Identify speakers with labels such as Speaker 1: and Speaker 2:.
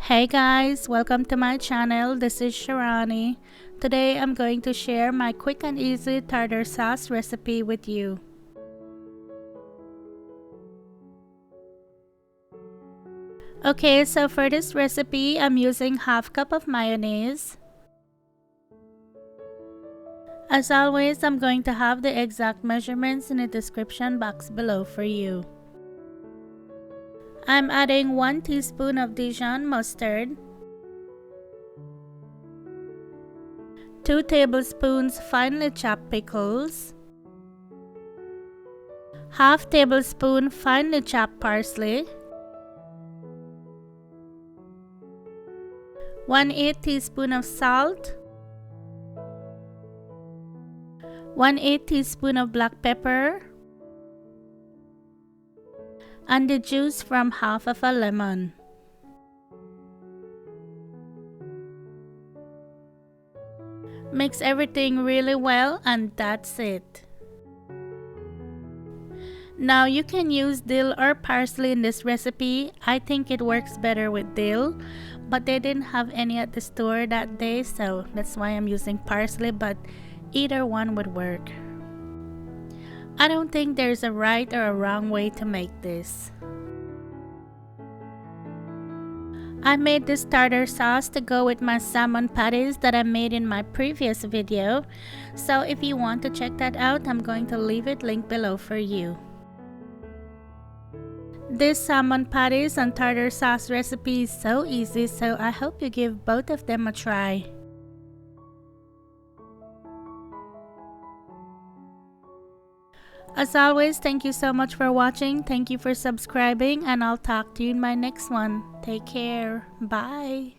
Speaker 1: Hey guys, welcome to my channel. This is Shirani. Today I'm going to share my quick and easy tartar sauce recipe with you. Okay, so for this recipe I'm using half cup of mayonnaise. As always, I'm going to have the exact measurements in the description box below for you. I'm adding 1 teaspoon of Dijon mustard, 2 tablespoons finely chopped pickles, half tablespoon finely chopped parsley, 1/8 teaspoon of salt, 1/8 teaspoon of black pepper, and the juice from half of a lemon. Mix everything really well and that's it. Now you can use dill or parsley in this recipe. I think it works better with dill, but they didn't have any at the store that day, so that's why I'm using parsley, but either one would work. I don't think there's a right or a wrong way to make this. I made this tartar sauce to go with my salmon patties that I made in my previous video, so if you want to check that out, I'm going to leave it linked below for you. This salmon patties and tartar sauce recipe is so easy, so I hope you give both of them a try. As always, thank you so much for watching. Thank you for subscribing, and I'll talk to you in my next one. Take care. Bye.